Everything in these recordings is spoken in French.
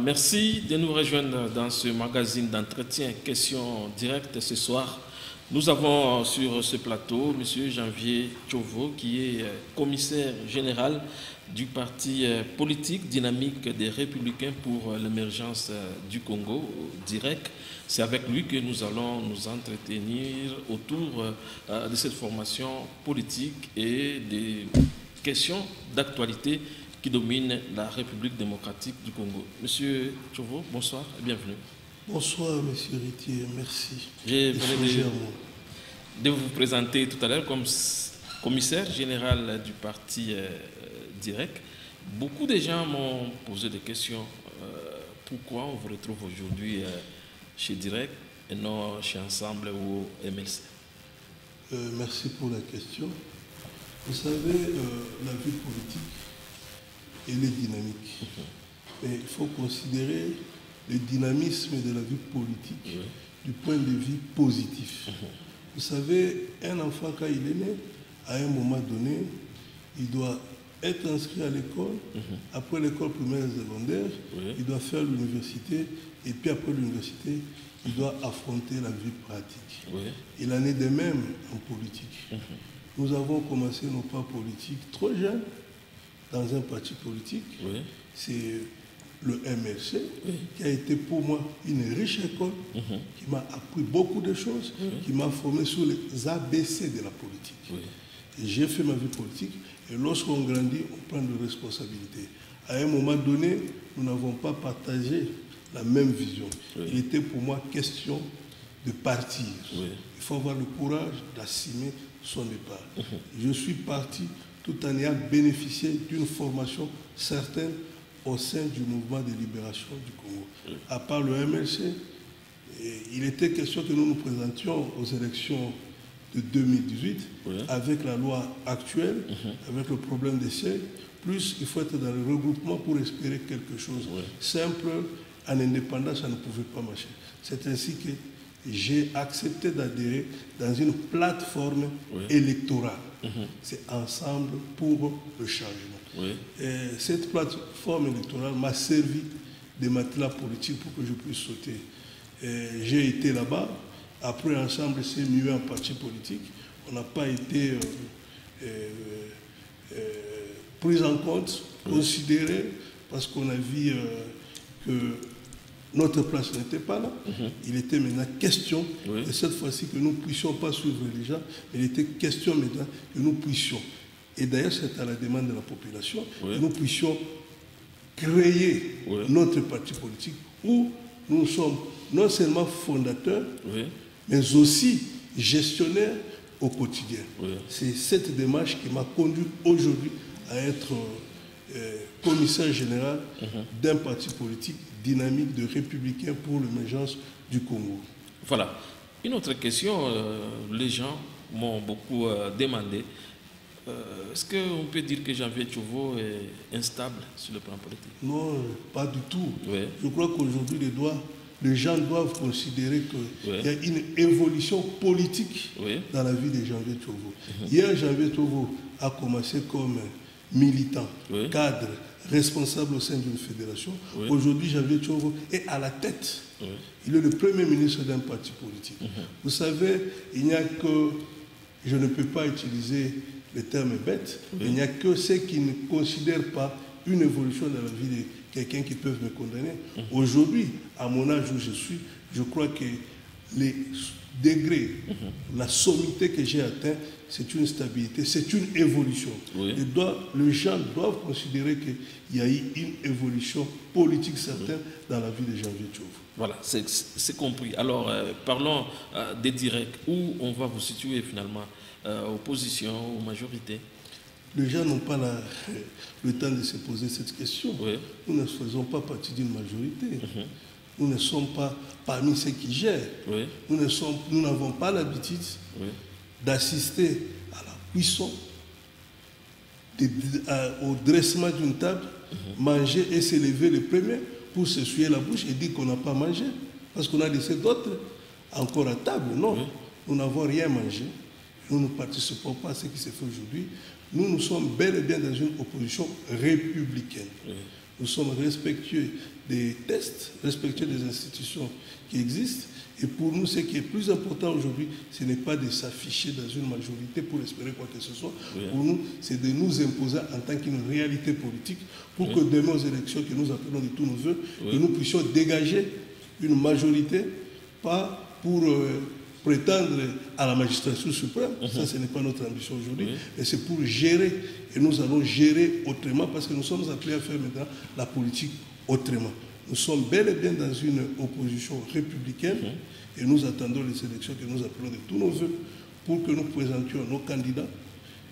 merci de nous rejoindre dans ce magazine d'entretien questions directes ce soir. Nous avons sur ce plateau M. Janvier Tchovo, qui est commissaire général du parti politique dynamique des Républicains pour l'émergence du Congo, DIREC. C'est avec lui que nous allons nous entretenir autour de cette formation politique et des questions d'actualité qui dominent la République démocratique du Congo. Monsieur Tchovo, bonsoir et bienvenue. Bonsoir, monsieur Ritier, merci. Je venais de vous présenter tout à l'heure comme commissaire général du parti DIREC. Beaucoup de gens m'ont posé des questions. Pourquoi on vous retrouve aujourd'hui chez DIREC et non chez Ensemble ou MLC? Merci pour la question. Vous savez, la vie politique, elle est dynamique. Mais il faut considérer le dynamisme de la vie politique du point de vue positif. Vous savez, un enfant, quand il est né, à un moment donné, il doit être inscrit à l'école. Après l'école primaire et secondaire, il doit faire l'université. Et puis après l'université, il doit affronter la vie pratique. Il en est de même en politique. Nous avons commencé nos pas politiques trop jeunes dans un parti politique. C'est le MLC, qui a été pour moi une riche école, qui m'a appris beaucoup de choses, qui m'a formé sur les ABC de la politique. Et j'ai fait ma vie politique, et lorsqu'on grandit, on prend des responsabilités. À un moment donné, nous n'avons pas partagé la même vision. Il était pour moi question de partir. Il faut avoir le courage d'assumer son départ. Je suis parti tout en ayant bénéficié d'une formation certaine au sein du mouvement de libération du Congo. À part le MLC, il était question que nous nous présentions aux élections de 2018 avec la loi actuelle, avec le problème des sièges. Plus il faut être dans le regroupement pour espérer quelque chose. Simple, en indépendance, ça ne pouvait pas marcher. C'est ainsi que j'ai accepté d'adhérer dans une plateforme électorale. C'est Ensemble pour le changement. Et cette plateforme électorale m'a servi de matelas politique pour que je puisse sauter. J'ai été là-bas. Après, Ensemble s'est mué en parti politique. On n'a pas été pris en compte, considéré, parce qu'on a vu que notre place n'était pas là. Il était maintenant question, et cette fois-ci, que nous ne puissions pas suivre les gens, mais il était question maintenant que nous puissions, et d'ailleurs c'est à la demande de la population, que nous puissions créer notre parti politique où nous sommes non seulement fondateurs, mais aussi gestionnaires au quotidien. C'est cette démarche qui m'a conduit aujourd'hui à être commissaire général d'un parti politique dynamique de Républicains pour l'émergence du Congo. Voilà. Une autre question, les gens m'ont beaucoup demandé. Est-ce qu'on peut dire que Janvier Tchovo est instable sur le plan politique? Non, pas du tout. Je crois qu'aujourd'hui, les gens doivent considérer qu'il y a une évolution politique dans la vie de Janvier Tchovo. Hier, Janvier Tchovo a commencé comme militant, cadre, responsable au sein d'une fédération. Aujourd'hui, Janvier Tchovo est à la tête. Il est le premier ministre d'un parti politique. Vous savez, il n'y a que, je ne peux pas utiliser le terme bête, il n'y a que ceux qui ne considèrent pas une évolution dans la vie de quelqu'un qui peuvent me condamner. Aujourd'hui, à mon âge où je suis, je crois que les degrés, la sommité que j'ai atteint, c'est une stabilité, c'est une évolution. Les gens doivent considérer qu'il y a eu une évolution politique certaine dans la vie de Janvier Tchovo. Voilà, c'est compris. Alors, parlons des directs. Où on va vous situer finalement? Opposition ou majorité? Les gens n'ont pas le temps de se poser cette question. Nous ne faisons pas partie d'une majorité. Nous ne sommes pas parmi ceux qui gèrent. Nous n'avons pas l'habitude d'assister à la cuisson, au dressement d'une table, manger et se lever le premier pour s'essuyer la bouche et dire qu'on n'a pas mangé. Parce qu'on a laissé d'autres encore à table. Non, nous n'avons rien mangé. Nous ne participons pas à ce qui se fait aujourd'hui. Nous sommes bel et bien dans une opposition républicaine. Nous sommes respectueux des tests, respecter les institutions qui existent. Et pour nous, ce qui est plus important aujourd'hui, ce n'est pas de s'afficher dans une majorité pour espérer quoi que ce soit. Oui. Pour nous, c'est de nous imposer en tant qu'une réalité politique pour que demain aux élections que nous appelons de tous nos voeux, que nous puissions dégager une majorité, pas pour prétendre à la magistrature suprême. Ça, ce n'est pas notre ambition aujourd'hui. Et c'est pour gérer. Et nous allons gérer autrement parce que nous sommes appelés à faire maintenant la politique autrement. Nous sommes bel et bien dans une opposition républicaine et nous attendons les élections que nous appelons de tous nos voeux pour que nous présentions nos candidats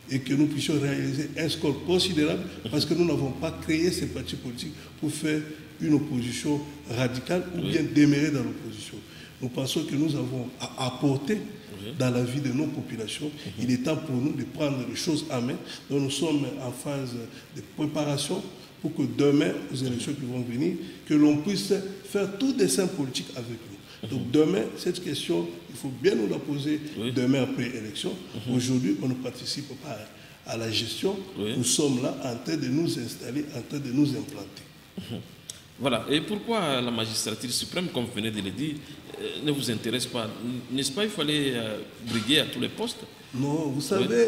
et que nous puissions réaliser un score considérable parce que nous n'avons pas créé ces partis politiques pour faire une opposition radicale ou bien demeurer dans l'opposition. Nous pensons que nous avons à apporter dans la vie de nos populations. Il est temps pour nous de prendre les choses en main. Donc nous sommes en phase de préparation pour que demain, aux élections qui vont venir, que l'on puisse faire tout dessin politique avec nous. Donc demain, cette question, il faut bien nous la poser demain après élection. Aujourd'hui, on ne participe pas à la gestion. Nous sommes là en train de nous installer, en train de nous implanter. Voilà. Et pourquoi la magistrature suprême, comme vous venez de le dire, ne vous intéresse pas? N'est-ce pas, il fallait briguer à tous les postes? Non, vous savez...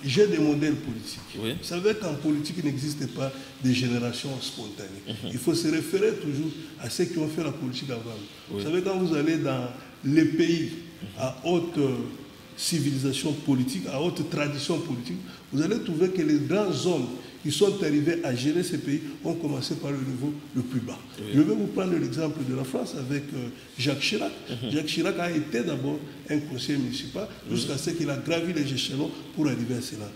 J'ai des modèles politiques. Vous savez qu'en politique, il n'existe pas de génération spontanée. Il faut se référer toujours à ceux qui ont fait la politique avant. Vous savez, quand vous allez dans les pays à haute civilisation politique, à haute tradition politique, vous allez trouver que les grands hommes qui sont arrivés à gérer ces pays ont commencé par le niveau le plus bas. Je vais vous prendre l'exemple de la France avec Jacques Chirac. Jacques Chirac a été d'abord un conseiller municipal jusqu'à ce qu'il a gravi les échelons pour arriver à cela.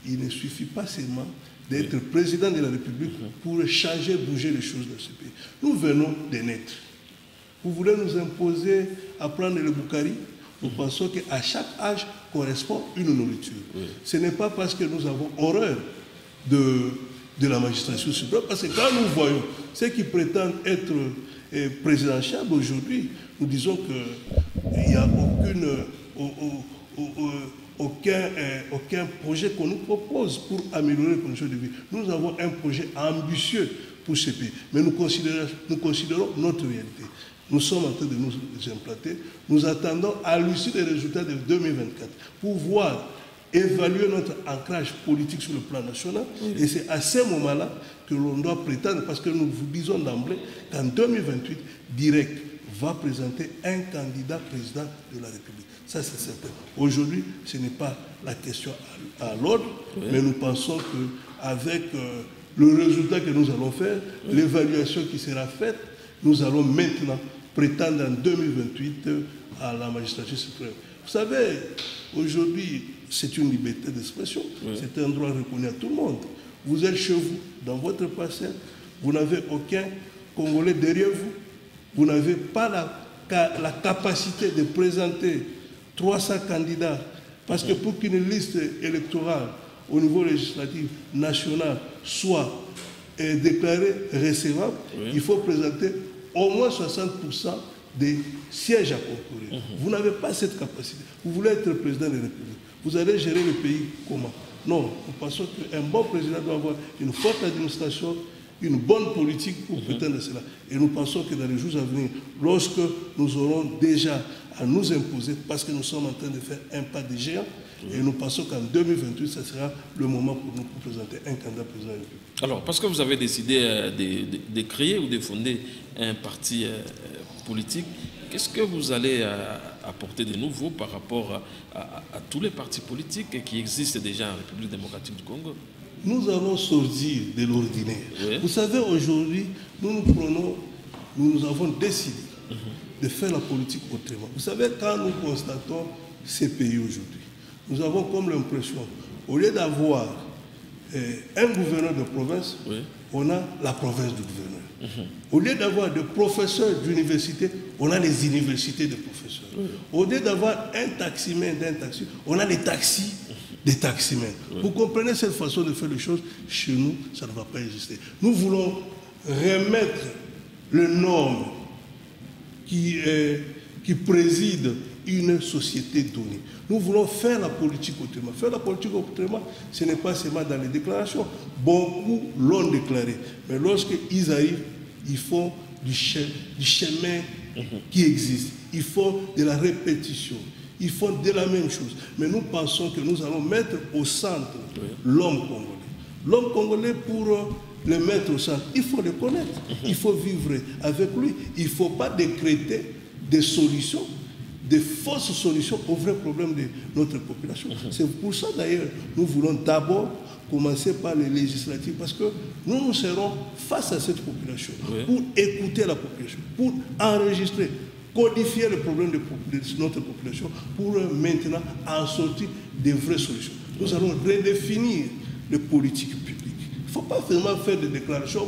Il ne suffit pas seulement d'être président de la République pour changer, bouger les choses dans ce pays. Nous venons de naître. Vous voulez nous imposer à prendre le Boukari? Nous pensons qu'à chaque âge correspond une nourriture. Ce n'est pas parce que nous avons horreur de la magistrature suprême, parce que quand nous voyons ceux qui prétendent être présidentiables aujourd'hui, nous disons qu'il n'y a aucun projet qu'on nous propose pour améliorer les conditions de vie. Nous avons un projet ambitieux pour ce pays, mais nous considérons notre réalité. Nous sommes en train de nous implanter. Nous attendons à l'issue des résultats de 2024 pour voir évaluer notre ancrage politique sur le plan national. Et c'est à ce moment-là que l'on doit prétendre, parce que nous vous disons d'emblée qu'en 2028, Direct va présenter un candidat président de la République. Ça, c'est certain. Aujourd'hui, ce n'est pas la question à l'ordre, mais nous pensons qu'avec le résultat que nous allons faire, l'évaluation qui sera faite, nous allons maintenant prétendre en 2028 à la magistrature suprême. Vous savez, aujourd'hui, c'est une liberté d'expression. C'est un droit reconnu à tout le monde. Vous êtes chez vous, dans votre parcelle, vous n'avez aucun Congolais derrière vous. Vous n'avez pas la capacité de présenter 300 candidats. Parce que pour qu'une liste électorale au niveau législatif national soit déclarée recevable, il faut présenter au moins 60% des sièges à concourir. Vous n'avez pas cette capacité. Vous voulez être président de la République. Vous allez gérer le pays comment? Non, nous pensons qu'un bon président doit avoir une forte administration, une bonne politique pour prétendre cela. Et nous pensons que dans les jours à venir, lorsque nous aurons déjà à nous imposer, parce que nous sommes en train de faire un pas de géant, et nous pensons qu'en 2028, ce sera le moment pour nous pour présenter un candidat président de la République. Alors, parce que vous avez décidé de créer ou de fonder un parti politique, qu'est-ce que vous allez apporter de nouveau par rapport à tous les partis politiques qui existent déjà en République démocratique du Congo? Nous allons sortir de l'ordinaire. Vous savez, aujourd'hui, nous avons décidé de faire la politique autrement. Vous savez, quand nous constatons ces pays aujourd'hui, nous avons comme l'impression, au lieu d'avoir un gouverneur de province, on a la province du gouverneur. Au lieu d'avoir des professeurs d'université, on a les universités de professeurs. Au lieu d'avoir un taximan d'un taxi, on a les taxis des taximens. Vous comprenez cette façon de faire les choses? Chez nous, ça ne va pas exister. Nous voulons remettre les normes qui président une société donnée. Nous voulons faire la politique autrement. Faire la politique autrement, ce n'est pas seulement dans les déclarations. Beaucoup l'ont déclaré. Mais lorsqu'ils arrivent, ils font du chemin qui existe. Ils font de la répétition. Ils font de la même chose. Mais nous pensons que nous allons mettre au centre l'homme congolais. L'homme congolais, pour le mettre au centre, il faut le connaître. Il faut vivre avec lui. Il ne faut pas décréter des solutions, des fausses solutions aux vrais problèmes de notre population. C'est pour ça d'ailleurs, nous voulons d'abord commencer par les législatives, parce que nous serons face à cette population, pour écouter la population, pour enregistrer, codifier le problème de notre population, pour maintenant en sortir des vraies solutions. Nous allons redéfinir les politiques publiques. Il ne faut pas seulement faire des déclarations.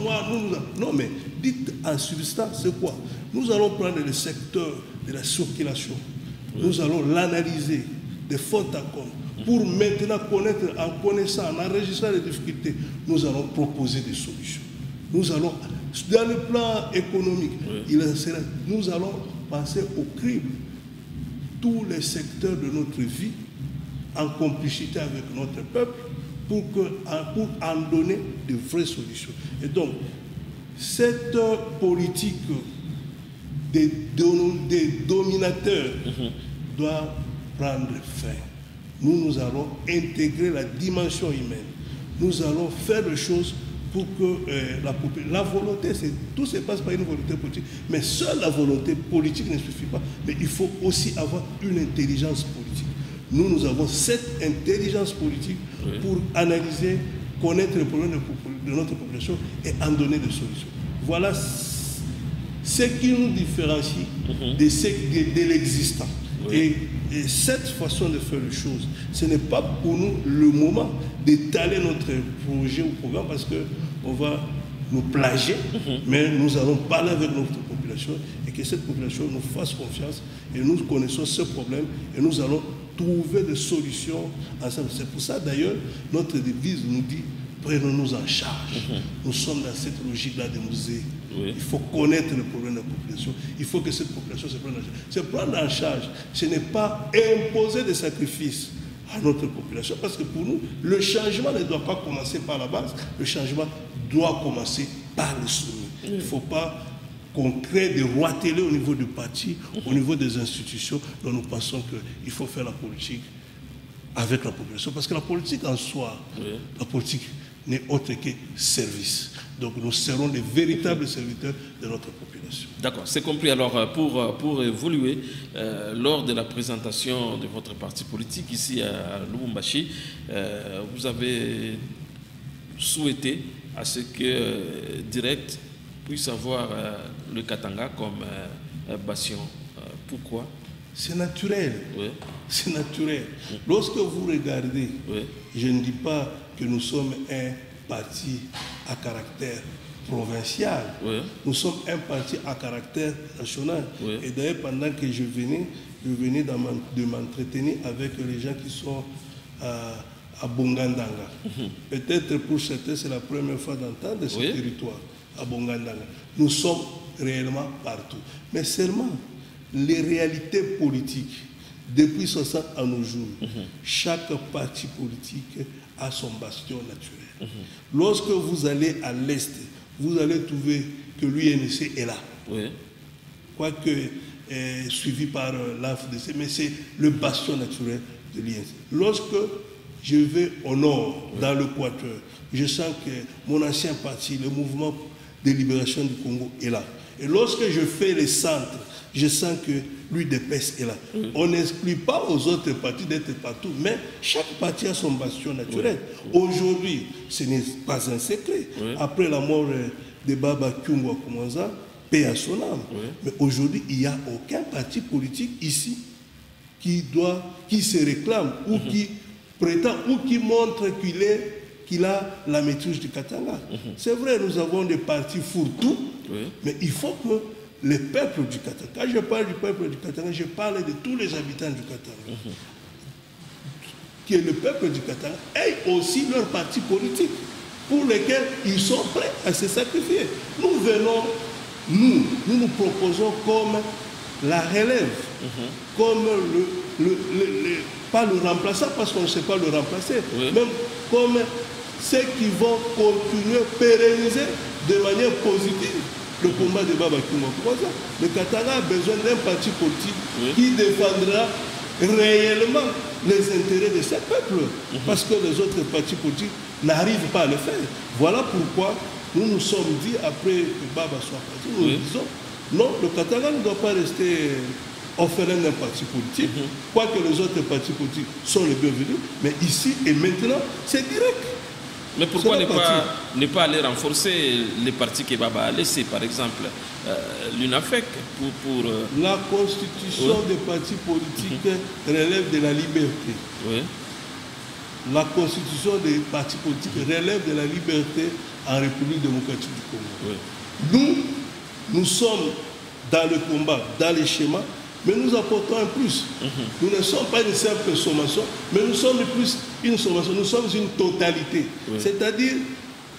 Non, mais dites en substance, c'est quoi? Nous allons prendre le secteur de la circulation. Nous allons l'analyser de fond en comble. Pour maintenant connaître, en connaissant, en enregistrant les difficultés, nous allons proposer des solutions. Nous allons, dans le plan économique, nous allons passer au crible tous les secteurs de notre vie en complicité avec notre peuple pour en donner de vraies solutions. Et donc, cette politique des dominateurs doit prendre fin. Nous allons intégrer la dimension humaine. Nous allons faire des choses pour que la volonté, tout se passe par une volonté politique, mais seule la volonté politique ne suffit pas. Mais il faut aussi avoir une intelligence politique. Nous avons cette intelligence politique pour analyser, connaître les problèmes de notre population et en donner des solutions. Voilà ce qui nous différencie de l'existant. Et cette façon de faire les choses, ce n'est pas pour nous le moment d'étaler notre projet ou programme parce qu'on va nous plager, mais nous allons parler avec notre population et que cette population nous fasse confiance et nous connaissons ce problème et nous allons trouver des solutions ensemble. C'est pour ça d'ailleurs notre devise nous dit prenons-nous en charge. Nous sommes dans cette logique-là de musée. Il faut connaître le problème de la population. Il faut que cette population se prenne en charge. Se prendre en charge, ce n'est pas imposer des sacrifices à notre population, parce que pour nous, le changement ne doit pas commencer par la base, le changement doit commencer par les soumis. Il ne faut pas qu'on crée des rois télé au niveau du parti, au niveau des institutions, dont nous pensons qu'il faut faire la politique avec la population. Parce que la politique en soi, la politique n'est autre que service. Donc nous serons les véritables serviteurs de notre population. D'accord, c'est compris. Alors pour évoluer, lors de la présentation de votre parti politique ici à Lubumbashi, vous avez souhaité à ce que Direct puisse avoir le Katanga comme bastion. Pourquoi? C'est naturel. C'est naturel. Lorsque vous regardez, je ne dis pas que nous sommes un parti à caractère provincial. Nous sommes un parti à caractère national. Et d'ailleurs, pendant que je venais de m'entretenir avec les gens qui sont à Bongandanga. Peut-être pour certains, c'est la première fois d'entendre ce territoire, à Bongandanga. Nous sommes réellement partout. Mais seulement, les réalités politiques, depuis 60 à nos jours, chaque parti politique a son bastion naturel. Lorsque vous allez à l'Est, vous allez trouver que l'UNC est là. Quoique suivi par l'AFDC, mais c'est le bastion naturel de l'UNC. Lorsque je vais au nord, dans le Quatuor, je sens que mon ancien parti, le mouvement de libération du Congo, est là. Et lorsque je fais les centres, je sens que l'UDPS est là. On n'exclut pas aux autres partis d'être partout, mais chaque parti a son bastion naturel. Aujourd'hui, ce n'est pas un secret. Après la mort de Baba Kyungwa Koumanza, paix à son âme. Mais aujourd'hui, il n'y a aucun parti politique ici qui se réclame ou qui prétend ou qui montre qu'il a la maîtrise du Katanga. C'est vrai, nous avons des partis fourre-tout, mais il faut que le peuple du Katanga, quand je parle du peuple du Katanga, je parle de tous les habitants du Katanga, que le peuple du Katanga ait aussi leur parti politique pour lesquels ils sont prêts à se sacrifier. Nous venons, nous proposons comme la relève, comme pas le remplaçant parce qu'on ne sait pas le remplacer, même comme ceux qui vont continuer, pérenniser de manière positive le combat de Baba Kimoko. Le Katanga a besoin d'un parti politique qui défendra réellement les intérêts de ce peuple. Parce que les autres partis politiques n'arrivent pas à le faire. Voilà pourquoi nous nous sommes dit, après que Baba soit parti, nous disons, non, le Katanga ne doit pas rester orphelin d'un parti politique, quoique les autres partis politiques sont les bienvenus, mais ici et maintenant, c'est direct. Mais pourquoi ne pas aller renforcer les partis que Baba a laissés, par exemple l'UNAFEC pour La constitution des partis politiques relève de la liberté. La constitution des partis politiques relève de la liberté en République démocratique du Congo. Nous sommes dans le combat, dans les schémas, mais nous apportons un plus. Nous ne sommes pas une simple sommation, mais nous sommes plus une sommation, nous sommes une totalité. C'est-à-dire,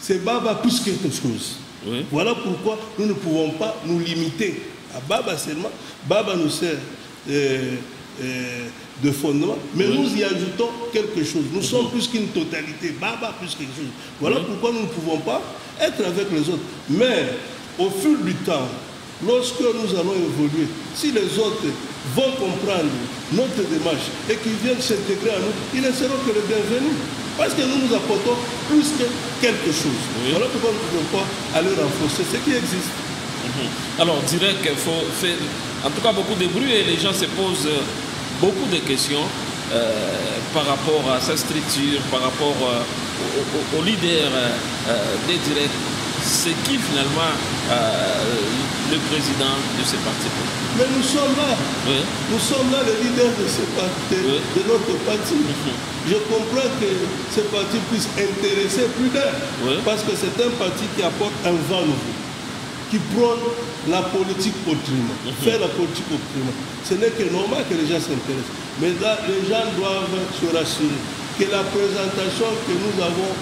c'est Baba plus quelque chose. Voilà pourquoi nous ne pouvons pas nous limiter à Baba seulement. Baba nous sert de fondement, mais nous y ajoutons quelque chose. Nous sommes plus qu'une totalité, Baba plus quelque chose. Voilà pourquoi nous ne pouvons pas être avec les autres. Mais au fil du temps, lorsque nous allons évoluer, si les autres vont comprendre notre démarche et qu'ils viennent s'intégrer à nous, ils ne seront que les bienvenus. Parce que nous nous apportons plus que quelque chose. Voilà pourquoi nous ne pouvons pas aller renforcer ce qui existe. Alors, on dirait qu'il faut faire, en tout cas, beaucoup de bruit et les gens se posent beaucoup de questions par rapport à sa structure, par rapport au leader des directs. C'est qui finalement le président de ce parti? Mais nous sommes là. Nous sommes là les leaders de ce parti, de notre parti. Je comprends que ce parti puisse intéresser plus d'un. Parce que c'est un parti qui apporte un vent nouveau, qui prône la politique autrement, faire la politique autrement. Ce n'est que normal que les gens s'intéressent. Mais là, les gens doivent se rassurer que la présentation que nous avons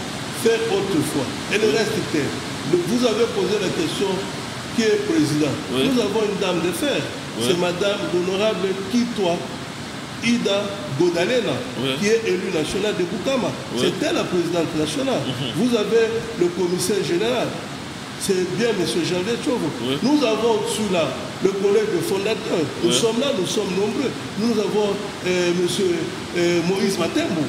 faite autrefois, elle reste telle. Vous avez posé la question qui est président. Nous avons une dame de fer. C'est madame l'honorable Kitwa Ida Godalena, qui est élue nationale de Bukama. C'était la présidente nationale. Vous avez le commissaire général. C'est bien M. Janvier Tchovo. Nous avons sur là le collègue fondateur. Nous sommes là, nous sommes nombreux. Nous avons M. Moïse Matembo.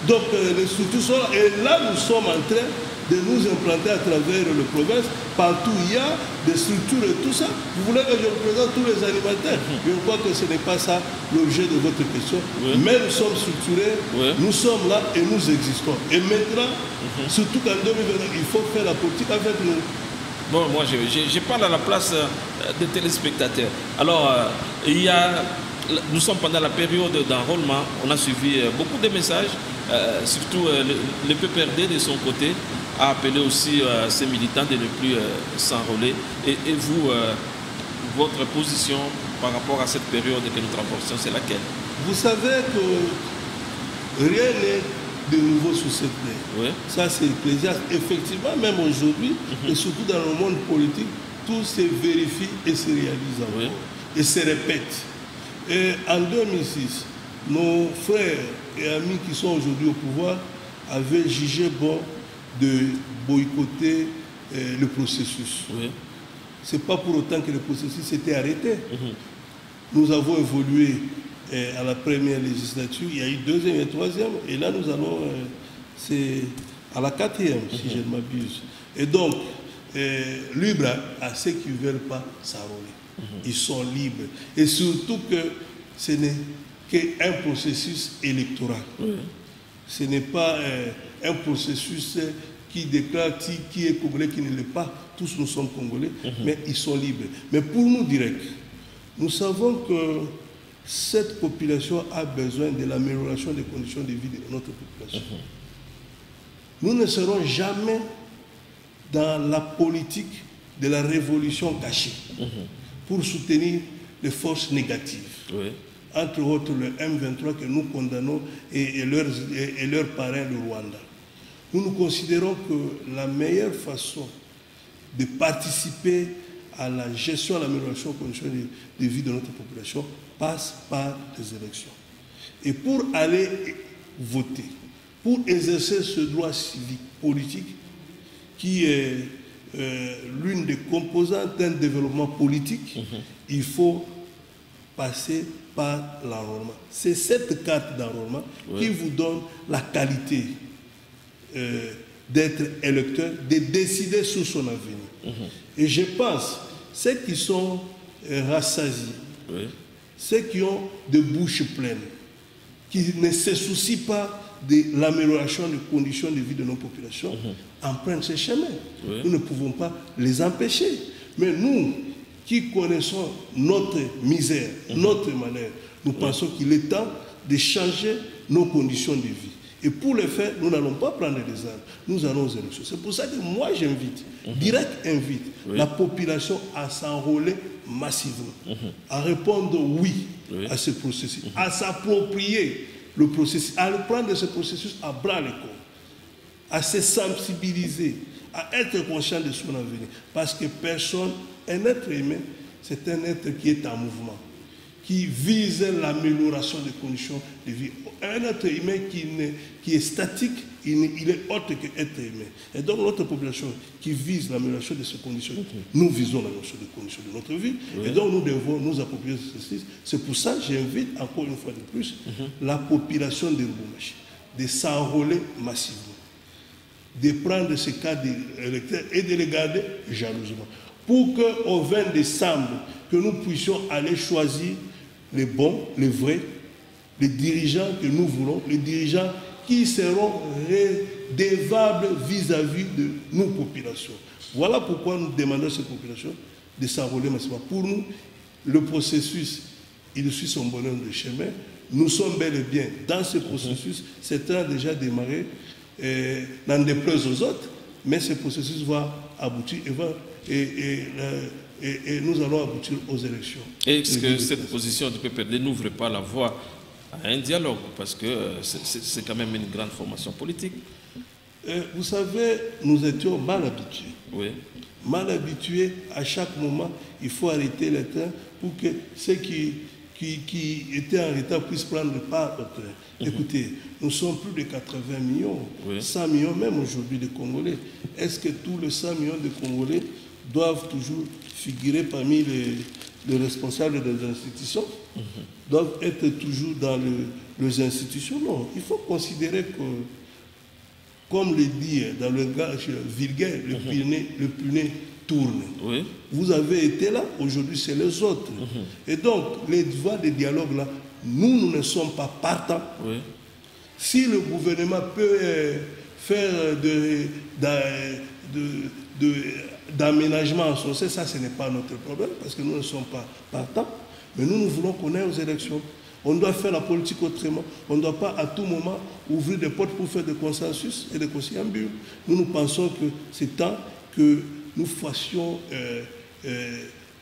Donc les structures sont là. Et là, nous sommes en train de nous implanter à travers le province. Partout il y a des structures et tout ça. Vous voulez que je représente tous les animateurs? Je crois que ce n'est pas ça l'objet de votre question. Mais nous sommes structurés, nous sommes là et nous existons. Et maintenant, surtout qu'en 2020, il faut faire la politique avec nous. Bon, moi je parle à la place des téléspectateurs. Alors, nous sommes pendant la période d'enrôlement, on a suivi beaucoup de messages, surtout le PPRD de son côté a appelé aussi ses militants de ne plus s'enrôler. Et vous, votre position par rapport à cette période que nous traversons, c'est laquelle? Vous savez que rien n'est de nouveau sous cette terre. Ça, c'est Ecclésiaste. Effectivement, même aujourd'hui, et surtout dans le monde politique, tout se vérifie et se réalise encore. Et se répète. Et en 2006, nos frères et amis qui sont aujourd'hui au pouvoir avaient jugé bon de boycotter le processus. Ce n'est pas pour autant que le processus s'était arrêté. Nous avons évolué à la première législature, il y a eu deuxième et troisième, et là nous allons, c'est à la quatrième, si je ne m'abuse. Et donc, libre à ceux qui ne veulent pas s'enrôler. Ils sont libres. Et surtout que ce n'est qu'un processus électoral. Ce n'est pas un processus qui déclare qui est congolais, qui ne l'est pas. Tous nous sommes congolais, mais ils sont libres. Mais pour nous, direct, nous savons que cette population a besoin de l'amélioration des conditions de vie de notre population. Nous ne serons jamais dans la politique de la révolution cachée pour soutenir les forces négatives. Entre autres le M23 que nous condamnons et leurs parrains, le Rwanda. Nous considérons que la meilleure façon de participer à la gestion, à l'amélioration des conditions de vie de notre population passe par des élections. Et pour aller voter, pour exercer ce droit civique, politique, qui est l'une des composantes d'un développement politique, il faut passer par l'enrôlement. C'est cette carte d'enrôlement qui vous donne la qualité d'être électeur, de décider sur son avenir. Et je pense, ceux qui sont rassasiés, ceux qui ont des bouches pleines, qui ne se soucient pas de l'amélioration des conditions de vie de nos populations, empruntent ce chemin. Nous ne pouvons pas les empêcher. Mais nous, qui connaissons notre misère, notre malheur, nous pensons qu'il est temps de changer nos conditions de vie. Et pour le faire, nous n'allons pas prendre des armes, nous allons aux élections. C'est pour ça que moi j'invite, direct invite, la population à s'enrôler massivement, à répondre oui à ce processus, à s'approprier le processus, à prendre ce processus à bras le corps, à se sensibiliser, à être conscient de son avenir. Parce que personne, un être humain, c'est un être qui est en mouvement, qui vise l'amélioration des conditions de vie. Un être humain qui est statique, il est autre qu'être humain. Et donc notre population qui vise l'amélioration de ces conditions, nous visons l'amélioration des conditions de notre vie, et donc nous devons nous approprier ceci. C'est pour ça que j'invite encore une fois de plus la population de Lubumbashi de s'enrôler massivement, de prendre ce cas d'électeurs et de les garder jalousement, pour qu'au 20 décembre, que nous puissions aller choisir les bons, les vrais, les dirigeants que nous voulons, les dirigeants qui seront redevables vis-à-vis de nos populations. Voilà pourquoi nous demandons à ces populations de s'enrôler massivement. Pour nous, le processus, il suit son bonhomme de chemin. Nous sommes bel et bien dans ce processus. C'est un déjà démarré, n'en déplaise aux autres, mais ce processus va aboutir et nous allons aboutir aux élections. Est-ce que cette position du PPRD n'ouvre pas la voie à un dialogue? Parce que c'est quand même une grande formation politique. Vous savez, nous étions mal habitués. Oui. Mal habitués, à chaque moment, il faut arrêter le train pour que ceux qui étaient en retard puissent prendre part au train. Écoutez, nous sommes plus de 80 millions, 100 millions même aujourd'hui de Congolais. Est-ce que tous les 100 millions de Congolais doivent toujours figurer parmi les responsables des institutions, doivent être toujours dans les institutions? Non, il faut considérer que, comme le dit dans le langage vulgaire, le punet tourne. Oui. Vous avez été là, aujourd'hui c'est les autres. Et donc, les voies de dialogue là, nous ne sommes pas partants. Oui. Si le gouvernement peut faire d'aménagement en son sein, ça ce n'est pas notre problème, parce que nous ne sommes pas partants. Mais nous voulons qu'on aille aux élections. On doit faire la politique autrement. On ne doit pas à tout moment ouvrir des portes pour faire des consensus et des conciliabures. Nous pensons que c'est temps que nous fassions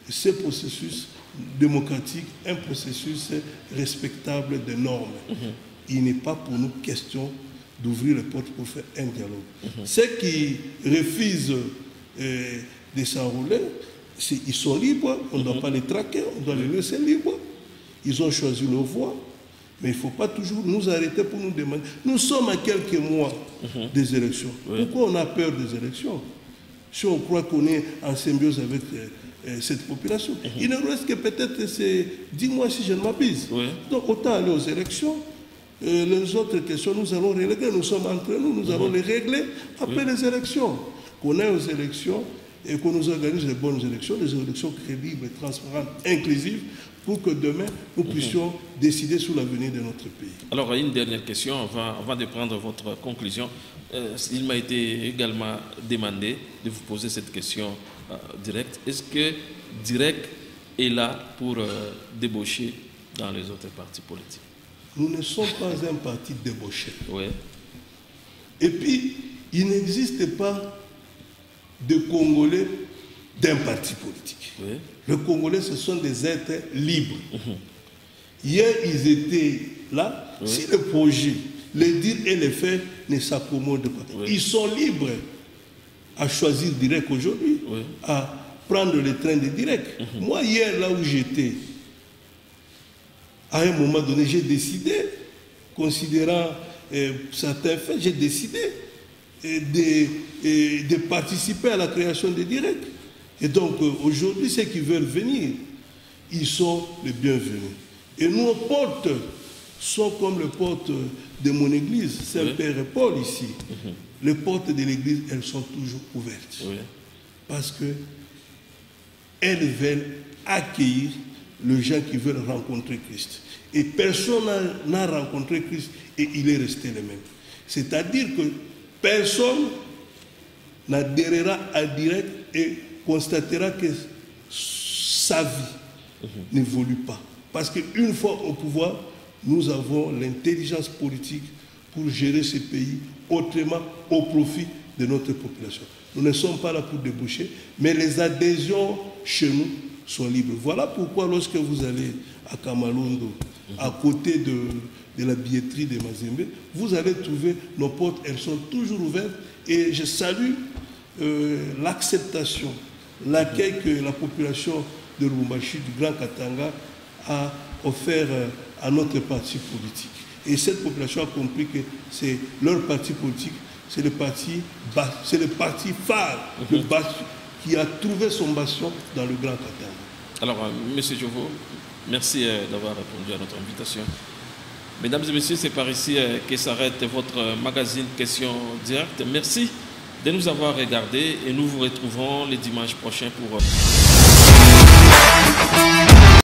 ce processus démocratique, un processus respectable des normes. Il n'est pas pour nous question d'ouvrir les portes pour faire un dialogue. Ceux qui refusent de s'enrôler, ils sont libres, on ne doit pas les traquer, on doit les laisser libres. Ils ont choisi leur voie, mais il ne faut pas toujours nous arrêter pour nous demander. Nous sommes à quelques mois des élections. Pourquoi on a peur des élections? Si on croit qu'on est en symbiose avec cette population. Il ne reste que peut-être 10 mois si je ne m'abuse. Donc autant aller aux élections. Les autres questions, nous allons régler. Nous sommes entre nous, nous allons les régler après les élections. Qu'on aille aux élections et qu'on nous organise les bonnes élections, des élections crédibles, transparentes, inclusives, pour que demain, nous puissions décider sur l'avenir de notre pays. Alors, une dernière question, avant de prendre votre conclusion. Il m'a été également demandé de vous poser cette question directe. Est-ce que Direct est là pour débaucher dans les autres partis politiques? Nous ne sommes pas un parti débauché. Oui. Et puis, il n'existe pas de Congolais d'un parti politique. Oui. Les Congolais, ce sont des êtres libres. Hier, ils étaient là. Oui. Si le projet, les dire et les faire ne s'accommodent pas, oui, ils sont libres à choisir Direct aujourd'hui, oui, à prendre le train de Direct. Moi, hier, là où j'étais, à un moment donné, j'ai décidé, considérant certains faits, j'ai décidé de participer à la création des directs. Et donc, aujourd'hui, ceux qui veulent venir, ils sont les bienvenus. Et nos portes sont comme les portes de mon église, Saint-Père et Paul ici. Les portes de l'église, elles sont toujours ouvertes. Parce qu'elles veulent accueillir les gens qui veulent rencontrer Christ. Et personne n'a rencontré Christ et il est resté le même. C'est-à-dire que personne n'adhérera à direct et constatera que sa vie n'évolue pas. Parce qu'une fois au pouvoir, nous avons l'intelligence politique pour gérer ce pays autrement au profit de notre population. Nous ne sommes pas là pour déboucher, mais les adhésions chez nous sont libres. Voilà pourquoi lorsque vous allez à Kamalondo, à côté de la billetterie de Mazembe, vous allez trouver nos portes, elles sont toujours ouvertes. Et je salue l'acceptation, l'accueil que la population de Lubumbashi, du Grand Katanga, a offert à notre parti politique. Et cette population a compris que c'est leur parti politique, c'est le parti phare, qui a trouvé son bastion dans le Grand Katanga. Alors, M. Tchovo, merci d'avoir répondu à notre invitation. Mesdames et messieurs, c'est par ici que s'arrête votre magazine Questions Directes. Merci de nous avoir regardés et nous vous retrouverons les dimanches prochains pour...